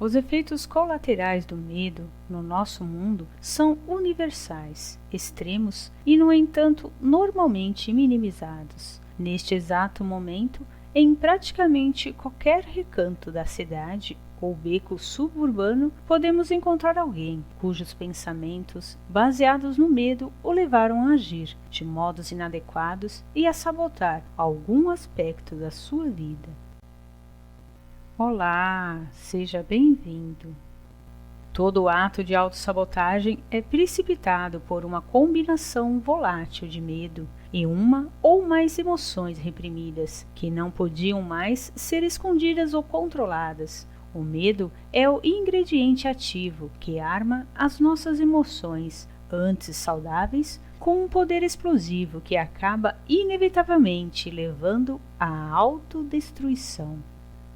Os efeitos colaterais do medo no nosso mundo são universais, extremos e, no entanto, normalmente minimizados. Neste exato momento, em praticamente qualquer recanto da cidade ou beco suburbano, podemos encontrar alguém cujos pensamentos, baseados no medo, o levaram a agir de modos inadequados e a sabotar algum aspecto da sua vida. Olá, seja bem-vindo. Todo ato de autossabotagem é precipitado por uma combinação volátil de medo e uma ou mais emoções reprimidas que não podiam mais ser escondidas ou controladas. O medo é o ingrediente ativo que arma as nossas emoções, antes saudáveis, com um poder explosivo que acaba inevitavelmente levando à autodestruição.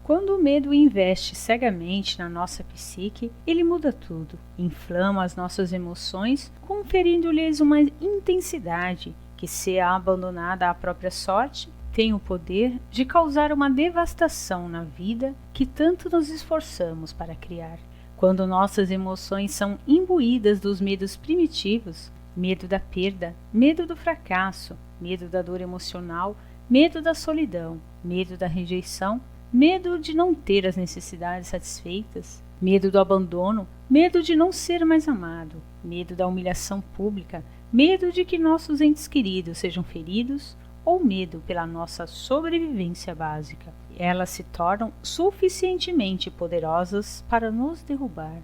Quando o medo investe cegamente na nossa psique, ele muda tudo, inflama as nossas emoções, conferindo-lhes uma intensidade que, se abandonada à própria sorte, tem o poder de causar uma devastação na vida que tanto nos esforçamos para criar. Quando nossas emoções são imbuídas dos medos primitivos, medo da perda, medo do fracasso, medo da dor emocional, medo da solidão, medo da rejeição, medo de não ter as necessidades satisfeitas, medo do abandono, medo de não ser mais amado, medo da humilhação pública, medo de que nossos entes queridos sejam feridos ou medo pela nossa sobrevivência básica. Elas se tornam suficientemente poderosas para nos derrubar.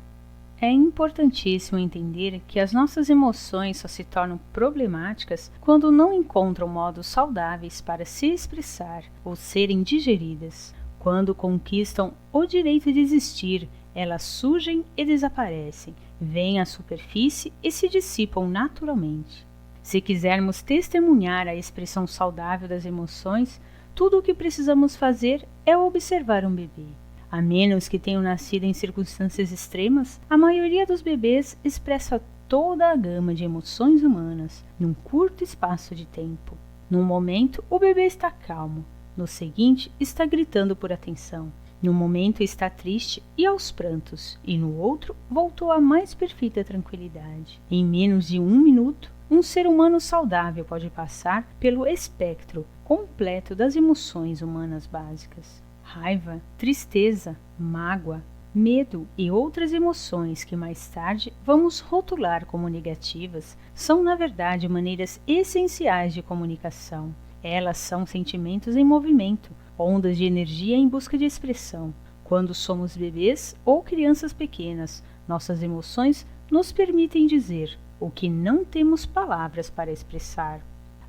É importantíssimo entender que as nossas emoções só se tornam problemáticas quando não encontram modos saudáveis para se expressar ou serem digeridas. Quando conquistam o direito de existir, elas surgem e desaparecem, vêm à superfície e se dissipam naturalmente. Se quisermos testemunhar a expressão saudável das emoções, tudo o que precisamos fazer é observar um bebê. A menos que tenham nascido em circunstâncias extremas, a maioria dos bebês expressa toda a gama de emoções humanas num curto espaço de tempo. Num momento, o bebê está calmo. No seguinte, está gritando por atenção. No momento, está triste e aos prantos. E no outro, voltou à mais perfeita tranquilidade. Em menos de 1 minuto, um ser humano saudável pode passar pelo espectro completo das emoções humanas básicas. Raiva, tristeza, mágoa, medo e outras emoções que mais tarde vamos rotular como negativas são, na verdade, maneiras essenciais de comunicação. Elas são sentimentos em movimento, ondas de energia em busca de expressão. Quando somos bebês ou crianças pequenas, nossas emoções nos permitem dizer o que não temos palavras para expressar.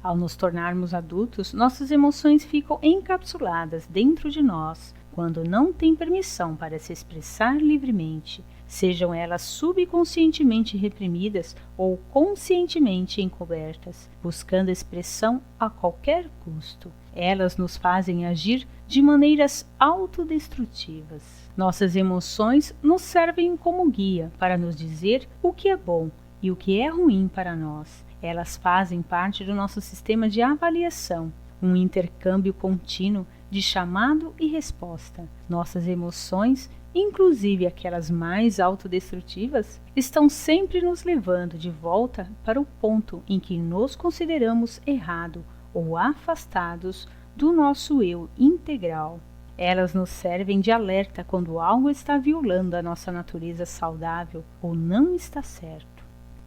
Ao nos tornarmos adultos, nossas emoções ficam encapsuladas dentro de nós, quando não têm permissão para se expressar livremente, sejam elas subconscientemente reprimidas ou conscientemente encobertas, buscando expressão a qualquer custo. Elas nos fazem agir de maneiras autodestrutivas. Nossas emoções nos servem como guia para nos dizer o que é bom e o que é ruim para nós. Elas fazem parte do nosso sistema de avaliação, um intercâmbio contínuo de chamado e resposta. Nossas emoções, inclusive aquelas mais autodestrutivas, estão sempre nos levando de volta para o ponto em que nos consideramos errado ou afastados do nosso eu integral. Elas nos servem de alerta quando algo está violando a nossa natureza saudável ou não está certo.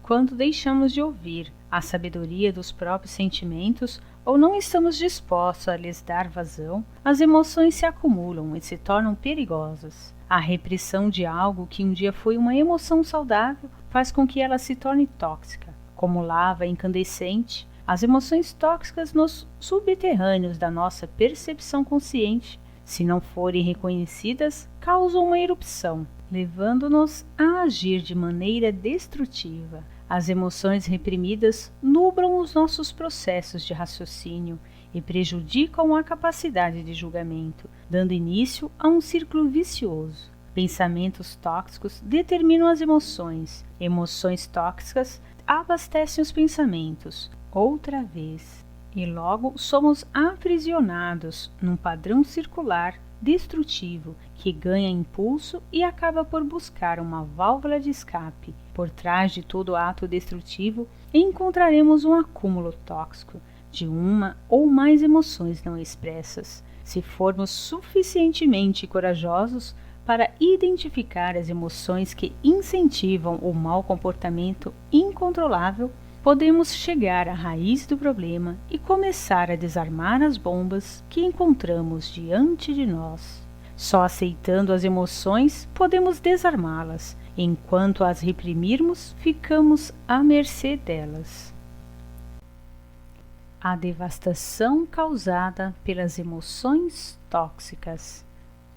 Quando deixamos de ouvir a sabedoria dos próprios sentimentos ou não estamos dispostos a lhes dar vazão, as emoções se acumulam e se tornam perigosas. A repressão de algo que um dia foi uma emoção saudável faz com que ela se torne tóxica. Como lava incandescente, as emoções tóxicas nos subterrâneos da nossa percepção consciente, se não forem reconhecidas, causam uma erupção, levando-nos a agir de maneira destrutiva. As emoções reprimidas nublam os nossos processos de raciocínio e prejudicam a capacidade de julgamento, dando início a um círculo vicioso. Pensamentos tóxicos determinam as emoções. Emoções tóxicas abastecem os pensamentos, outra vez. E logo somos aprisionados num padrão circular destrutivo que ganha impulso e acaba por buscar uma válvula de escape. Por trás de todo ato destrutivo encontraremos um acúmulo tóxico de uma ou mais emoções não expressas. Se formos suficientemente corajosos para identificar as emoções que incentivam o mau comportamento incontrolável, podemos chegar à raiz do problema e começar a desarmar as bombas que encontramos diante de nós. Só aceitando as emoções podemos desarmá-las. Enquanto as reprimirmos, ficamos à mercê delas. A devastação causada pelas emoções tóxicas.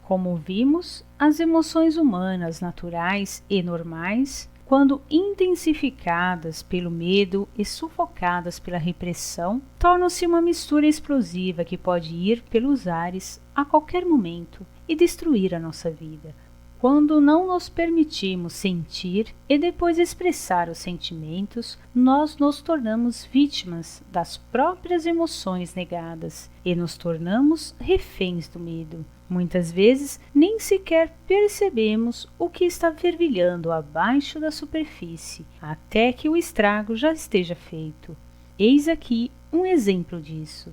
Como vimos, as emoções humanas naturais e normais, quando intensificadas pelo medo e sufocadas pela repressão, tornam-se uma mistura explosiva que pode ir pelos ares a qualquer momento e destruir a nossa vida. Quando não nos permitimos sentir e depois expressar os sentimentos, nós nos tornamos vítimas das próprias emoções negadas e nos tornamos reféns do medo. Muitas vezes nem sequer percebemos o que está fervilhando abaixo da superfície, até que o estrago já esteja feito. Eis aqui um exemplo disso.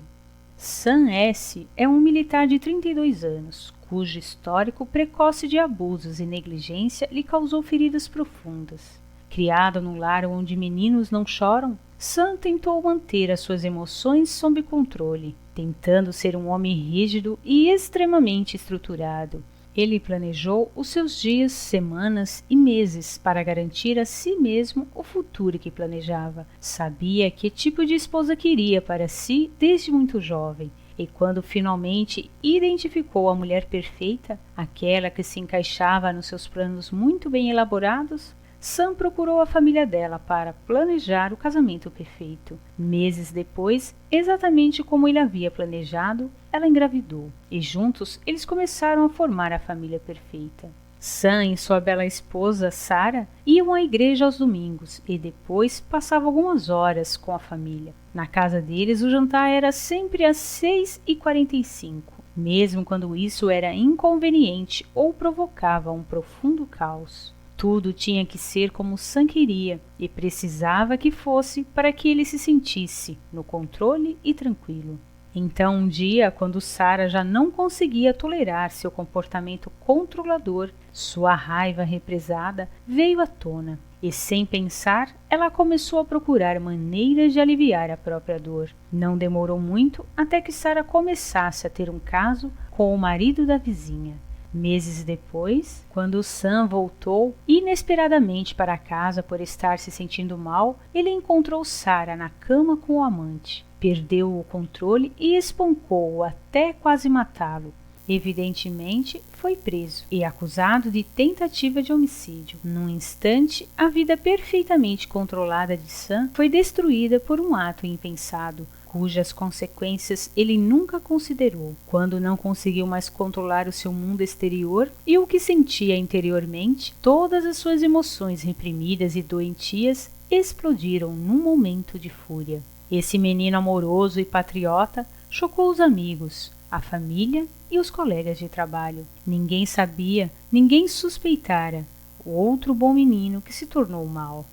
Sam S. é um militar de 32 anos, cujo histórico precoce de abusos e negligência lhe causou feridas profundas. Criado num lar onde meninos não choram, Sam tentou manter as suas emoções sob controle, tentando ser um homem rígido e extremamente estruturado. Ele planejou os seus dias, semanas e meses para garantir a si mesmo o futuro que planejava. Sabia que tipo de esposa queria para si desde muito jovem. E quando finalmente identificou a mulher perfeita, aquela que se encaixava nos seus planos muito bem elaborados, Sam procurou a família dela para planejar o casamento perfeito. Meses depois, exatamente como ele havia planejado, ela engravidou, e juntos eles começaram a formar a família perfeita. Sam e sua bela esposa, Sarah, iam à igreja aos domingos e depois passavam algumas horas com a família. Na casa deles, o jantar era sempre às 6h45, mesmo quando isso era inconveniente ou provocava um profundo caos. Tudo tinha que ser como Sam queria e precisava que fosse para que ele se sentisse no controle e tranquilo. Então, um dia, quando Sarah já não conseguia tolerar seu comportamento controlador, sua raiva represada veio à tona e, sem pensar, ela começou a procurar maneiras de aliviar a própria dor. Não demorou muito até que Sarah começasse a ter um caso com o marido da vizinha. Meses depois, quando Sam voltou inesperadamente para casa por estar se sentindo mal, ele encontrou Sarah na cama com o amante. Perdeu o controle e espancou-o até quase matá-lo. Evidentemente, foi preso e acusado de tentativa de homicídio. Num instante, a vida perfeitamente controlada de Sam foi destruída por um ato impensado, cujas consequências ele nunca considerou. Quando não conseguiu mais controlar o seu mundo exterior e o que sentia interiormente, todas as suas emoções reprimidas e doentias explodiram num momento de fúria. Esse menino amoroso e patriota chocou os amigos, a família e os colegas de trabalho. Ninguém sabia, ninguém suspeitara o outro bom menino que se tornou mau.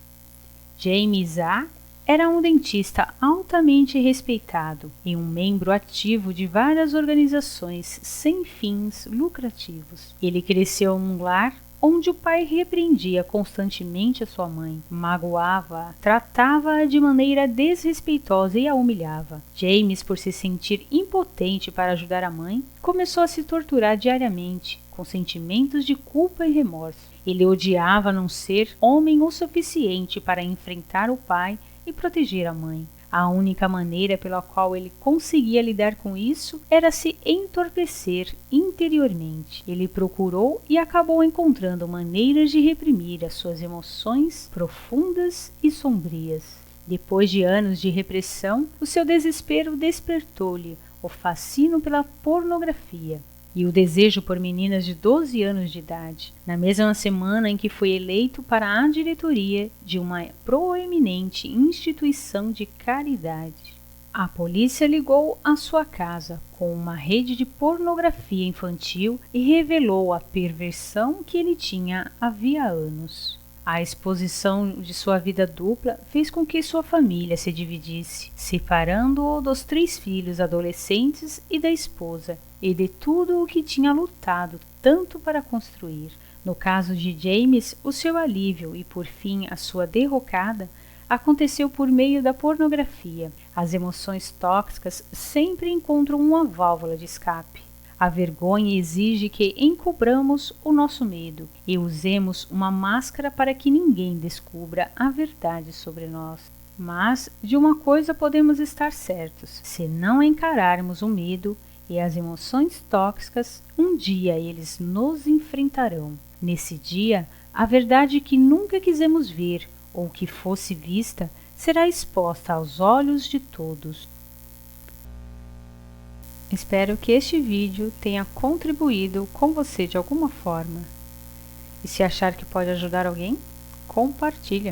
James A. era um dentista altamente respeitado e um membro ativo de várias organizações sem fins lucrativos. Ele cresceu num lar onde o pai repreendia constantemente a sua mãe, magoava-a, tratava-a de maneira desrespeitosa e a humilhava. James, por se sentir impotente para ajudar a mãe, começou a se torturar diariamente, com sentimentos de culpa e remorso. Ele odiava não ser homem o suficiente para enfrentar o pai e proteger a mãe. A única maneira pela qual ele conseguia lidar com isso era se entorpecer interiormente. Ele procurou e acabou encontrando maneiras de reprimir as suas emoções profundas e sombrias. Depois de anos de repressão, o seu desespero despertou-lhe o fascínio pela pornografia e o desejo por meninas de 12 anos de idade. Na mesma semana em que foi eleito para a diretoria de uma proeminente instituição de caridade. A polícia ligou à sua casa com uma rede de pornografia infantil e revelou a perversão que ele tinha havia anos. A exposição de sua vida dupla fez com que sua família se dividisse, separando-o dos 3 filhos adolescentes e da esposa, e de tudo o que tinha lutado tanto para construir. No caso de James, o seu alívio e, por fim, a sua derrocada aconteceu por meio da pornografia. As emoções tóxicas sempre encontram uma válvula de escape. A vergonha exige que encobramos o nosso medo e usemos uma máscara para que ninguém descubra a verdade sobre nós. Mas de uma coisa podemos estar certos: se não encararmos o medo e as emoções tóxicas, um dia eles nos enfrentarão. Nesse dia, a verdade que nunca quisemos ver ou que fosse vista será exposta aos olhos de todos. Espero que este vídeo tenha contribuído com você de alguma forma. E se achar que pode ajudar alguém, compartilha.